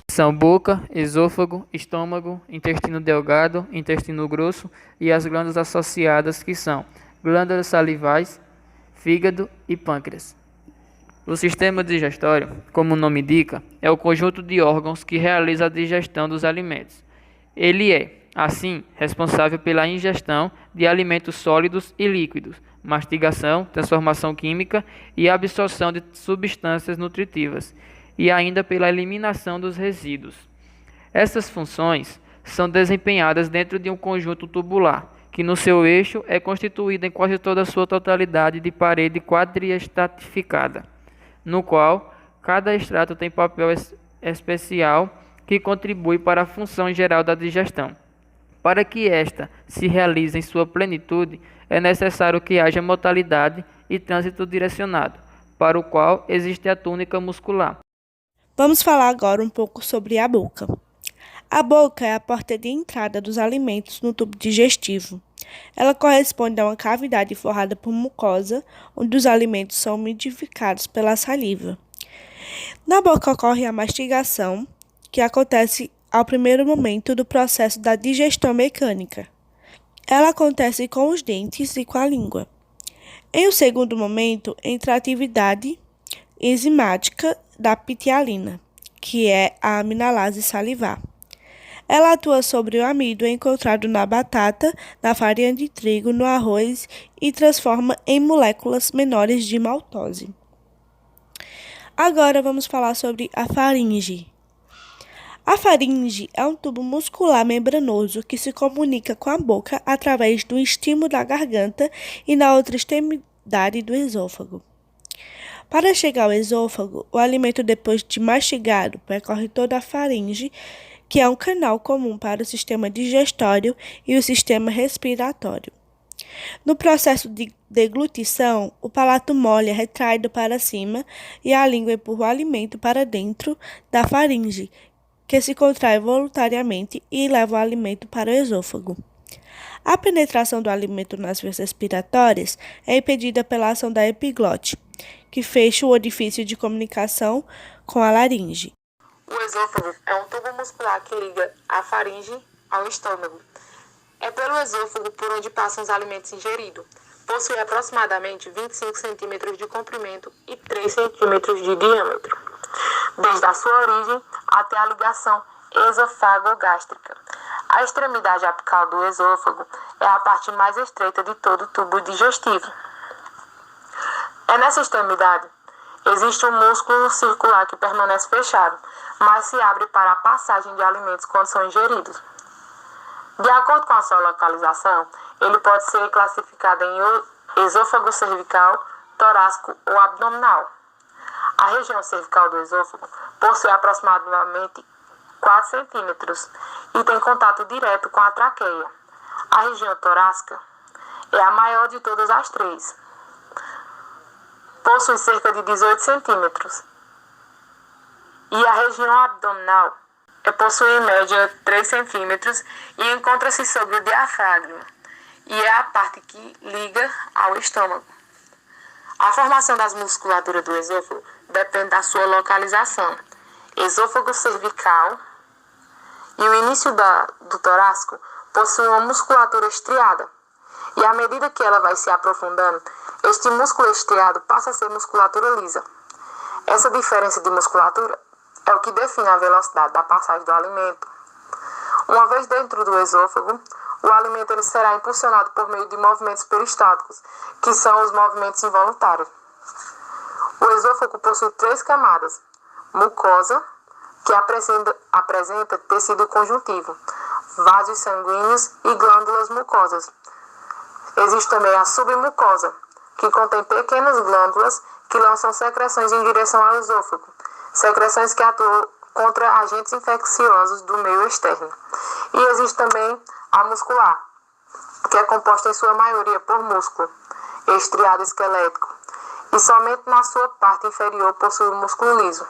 São boca, esôfago, estômago, intestino delgado, intestino grosso e as glândulas associadas que são glândulas salivais, fígado e pâncreas. O sistema digestório, como o nome indica, é o conjunto de órgãos que realiza a digestão dos alimentos. Ele é, assim, responsável pela ingestão de alimentos sólidos e líquidos, mastigação, transformação química e absorção de substâncias nutritivas, e ainda pela eliminação dos resíduos. Essas funções são desempenhadas dentro de um conjunto tubular, que no seu eixo é constituído em quase toda a sua totalidade de parede quadriestratificada, no qual cada estrato tem papel especial que contribui para a função geral da digestão. Para que esta se realize em sua plenitude, é necessário que haja motilidade e trânsito direcionado, para o qual existe a túnica muscular. Vamos falar agora um pouco sobre a boca. A boca é a porta de entrada dos alimentos no tubo digestivo. Ela corresponde a uma cavidade forrada por mucosa, onde os alimentos são umidificados pela saliva. Na boca ocorre a mastigação, que acontece ao primeiro momento do processo da digestão mecânica. Ela acontece com os dentes e com a língua. Em um segundo momento, entra a atividade enzimática da pitialina, que é a aminalase salivar. Ela atua sobre o amido encontrado na batata, na farinha de trigo, no arroz e transforma em moléculas menores de maltose. Agora vamos falar sobre a faringe. A faringe é um tubo muscular membranoso que se comunica com a boca através do estímulo da garganta e na outra extremidade do esôfago. Para chegar ao esôfago, o alimento, depois de mastigado, percorre toda a faringe, que é um canal comum para o sistema digestório e o sistema respiratório. No processo de deglutição, o palato mole é retraído para cima e a língua empurra o alimento para dentro da faringe, que se contrai voluntariamente e leva o alimento para o esôfago. A penetração do alimento nas vias respiratórias é impedida pela ação da epiglote, que fecha o orifício de comunicação com a laringe. O esôfago é um tubo muscular que liga a faringe ao estômago. É pelo esôfago por onde passam os alimentos ingeridos. Possui aproximadamente 25 centímetros de comprimento e 3 centímetros de diâmetro, desde a sua origem até a ligação esofagogástrica. A extremidade apical do esôfago é a parte mais estreita de todo o tubo digestivo. É nessa extremidade existe um músculo circular que permanece fechado, mas se abre para a passagem de alimentos quando são ingeridos. De acordo com a sua localização, ele pode ser classificado em esôfago cervical, torácico ou abdominal. A região cervical do esôfago possui aproximadamente 4 centímetros e tem contato direto com a traqueia. A região torácica é a maior de todas as três. Possui cerca de 18 centímetros. E a região abdominal possui em média 3 centímetros e encontra-se sobre o diafragma, e é a parte que liga ao estômago. A formação das musculaturas do esôfago depende da sua localização. Esôfago cervical e o início do torácico possui uma musculatura estriada, e à medida que ela vai se aprofundando, este músculo estriado passa a ser musculatura lisa. Essa diferença de musculatura é o que define a velocidade da passagem do alimento. Uma vez dentro do esôfago, o alimento ele será impulsionado por meio de movimentos peristálticos, que são os movimentos involuntários. O esôfago possui 3 camadas: mucosa, que apresenta tecido conjuntivo, vasos sanguíneos e glândulas mucosas. Existe também a submucosa, que contém pequenas glândulas que lançam secreções em direção ao esôfago, secreções que atuam contra agentes infecciosos do meio externo. E existe também a muscular, que é composta em sua maioria por músculo estriado esquelético, e somente na sua parte inferior possui o músculo liso.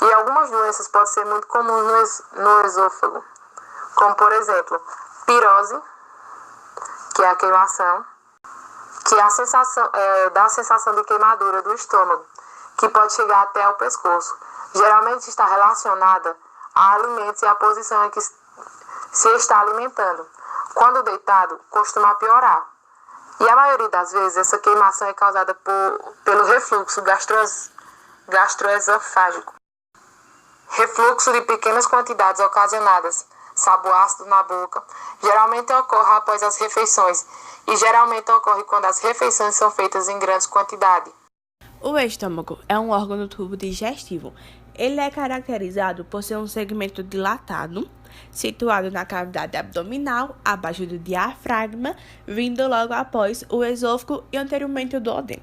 E algumas doenças podem ser muito comuns no esôfago, como por exemplo, pirose, que é a queimação, que dá a sensação de queimadura do estômago, que pode chegar até ao pescoço. Geralmente está relacionada a alimentos e a posição em que se está alimentando. Quando deitado, costuma piorar. E a maioria das vezes, essa queimação é causada pelo refluxo gastroesofágico. Refluxo de pequenas quantidades ocasionadas, sabor ácido na boca, geralmente ocorre após as refeições e geralmente ocorre quando as refeições são feitas em grandes quantidades. O estômago é um órgão do tubo digestivo. Ele é caracterizado por ser um segmento dilatado, situado na cavidade abdominal, abaixo do diafragma, vindo logo após o esôfago e anteriormente o duodeno.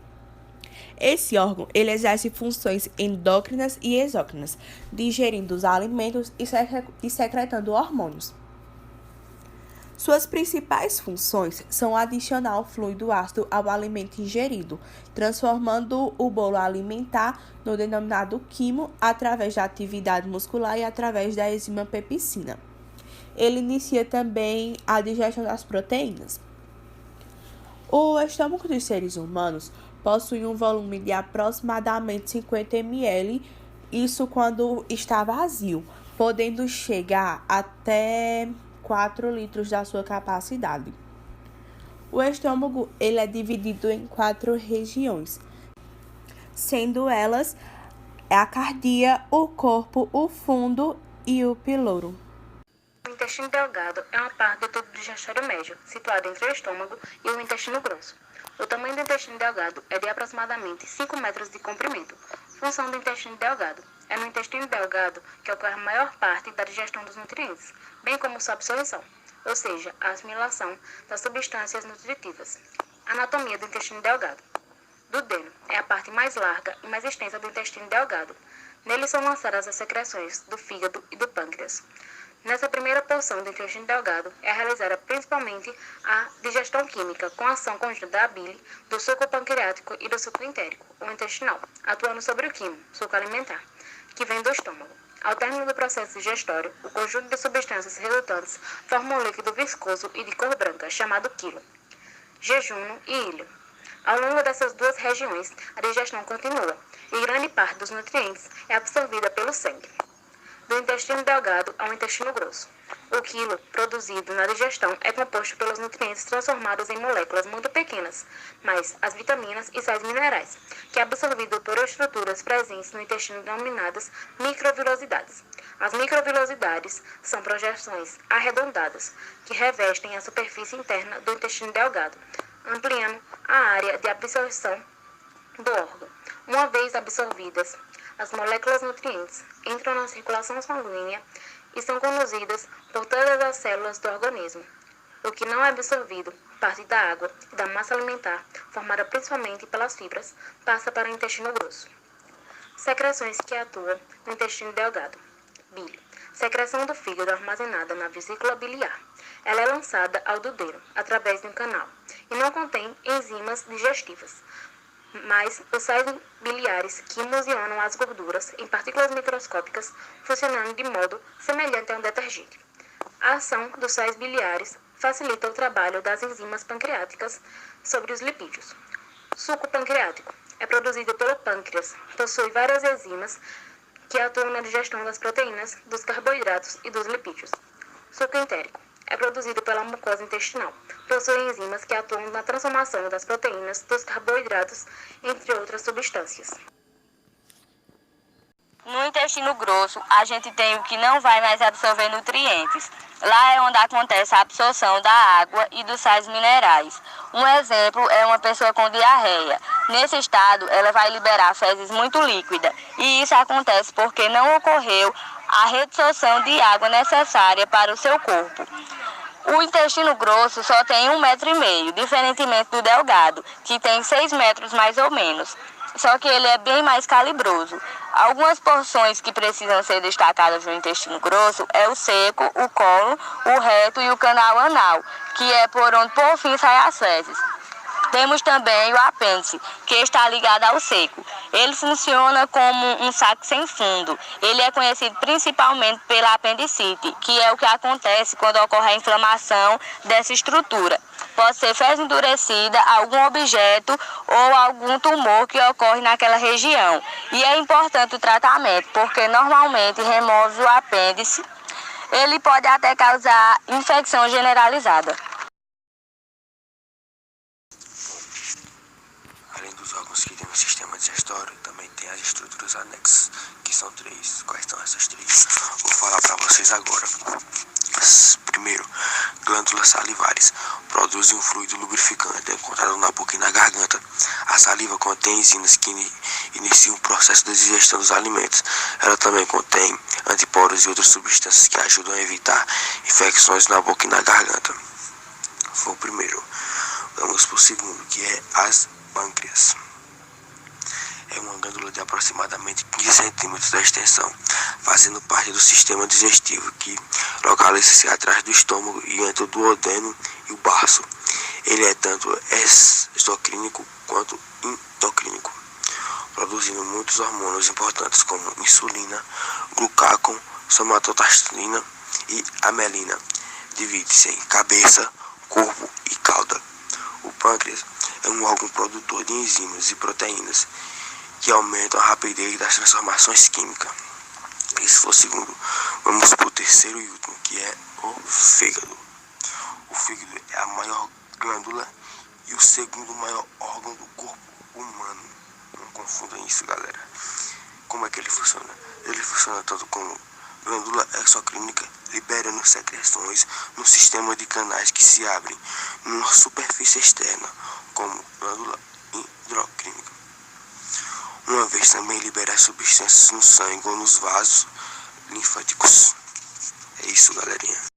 Esse órgão ele exerce funções endócrinas e exócrinas, digerindo os alimentos e secretando hormônios. Suas principais funções são adicionar o fluido ácido ao alimento ingerido, transformando o bolo alimentar no denominado quimo através da atividade muscular e através da enzima pepsina. Ele inicia também a digestão das proteínas. O estômago dos seres humanos possui um volume de aproximadamente 50 ml, isso quando está vazio, podendo chegar até 4 litros da sua capacidade. O estômago ele é dividido em 4 regiões, sendo elas a cardia, o corpo, o fundo e o piloro. O intestino delgado é uma parte do tubo digestório médio, situado entre o estômago e o intestino grosso. O tamanho do intestino delgado é de aproximadamente 5 metros de comprimento. Função do intestino delgado. É no intestino delgado que ocorre a maior parte da digestão dos nutrientes, bem como sua absorção, ou seja, a assimilação das substâncias nutritivas. Anatomia do intestino delgado. Duodeno é a parte mais larga e mais extensa do intestino delgado. Nele são lançadas as secreções do fígado e do pâncreas. Nessa primeira porção do intestino delgado é realizada principalmente a digestão química, com a ação conjunta da bile, do suco pancreático e do suco entérico, ou intestinal, atuando sobre o quimo, suco alimentar, que vem do estômago. Ao término do processo digestório, o conjunto de substâncias resultantes forma um líquido viscoso e de cor branca, chamado quilo, jejuno e ilho. Ao longo dessas duas regiões, a digestão continua, e grande parte dos nutrientes é absorvida pelo sangue. Do intestino delgado ao intestino grosso. O quilo produzido na digestão é composto pelos nutrientes transformados em moléculas muito pequenas, mais as vitaminas e sais minerais, que é absorvido por estruturas presentes no intestino denominadas microvilosidades. As microvilosidades são projeções arredondadas que revestem a superfície interna do intestino delgado, ampliando a área de absorção do órgão. Uma vez absorvidas, as moléculas nutrientes entram na circulação sanguínea e são conduzidas por todas as células do organismo. O que não é absorvido, parte da água e da massa alimentar, formada principalmente pelas fibras, passa para o intestino grosso. Secreções que atuam no intestino delgado. Bile. Secreção do fígado armazenada na vesícula biliar. Ela é lançada ao duodeno, através de um canal, e não contém enzimas digestivas, mas os sais biliares que emulsionam as gorduras em partículas microscópicas, funcionando de modo semelhante a um detergente. A ação dos sais biliares facilita o trabalho das enzimas pancreáticas sobre os lipídios. Suco pancreático é produzido pelo pâncreas, possui várias enzimas que atuam na digestão das proteínas, dos carboidratos e dos lipídios. Suco entérico é produzido pela mucosa intestinal. Possui enzimas que atuam na transformação das proteínas, dos carboidratos, entre outras substâncias. No intestino grosso, a gente tem o que não vai mais absorver nutrientes. Lá é onde acontece a absorção da água e dos sais minerais. Um exemplo é uma pessoa com diarreia. Nesse estado, ela vai liberar fezes muito líquida. E isso acontece porque não ocorreu a reabsorção de água necessária para o seu corpo. O intestino grosso só tem 1,5 metro, diferentemente do delgado, que tem 6 metros mais ou menos. Só que ele é bem mais calibroso. Algumas porções que precisam ser destacadas no intestino grosso é o seco, o colo, o reto e o canal anal, que é por onde por fim saem as fezes. Temos também o apêndice, que está ligado ao seco. Ele funciona como um saco sem fundo. Ele é conhecido principalmente pela apendicite, que é o que acontece quando ocorre a inflamação dessa estrutura. Pode ser fezes endurecida, algum objeto ou algum tumor que ocorre naquela região. E é importante o tratamento, porque normalmente remove o apêndice. Ele pode até causar infecção generalizada. Além dos órgãos que tem no sistema digestório, também tem as estruturas anexas, que são 3. Quais são essas 3? Vou falar para vocês agora. Primeiro, glândulas salivares. Produzem um fluido lubrificante encontrado na boca e na garganta. A saliva contém enzimas que iniciam o processo de digestão dos alimentos. Ela também contém antiporos e outras substâncias que ajudam a evitar infecções na boca e na garganta. Foi o primeiro. Vamos para o segundo, que é as pâncreas. É uma glândula de aproximadamente 15 centímetros de extensão, fazendo parte do sistema digestivo, que localiza-se atrás do estômago e entre o duodeno e o baço. Ele é tanto exocrínico quanto endocrínico, produzindo muitos hormônios importantes como insulina, glucágon, somatostatina e amelina. Divide-se em cabeça, corpo e cauda. O pâncreas é um órgão produtor de enzimas e proteínas que aumentam a rapidez das transformações químicas. Esse foi o segundo. Vamos para o terceiro e último, que é o fígado. O fígado é a maior glândula e o segundo maior órgão do corpo humano. Não confundam isso, galera. Como é que ele funciona? Ele funciona tanto como glândula exocrínica, liberando secreções no sistema de canais que se abrem numa superfície externa, como glândula endocrínica. Uma vez também libera substâncias no sangue ou nos vasos linfáticos. É isso, galerinha.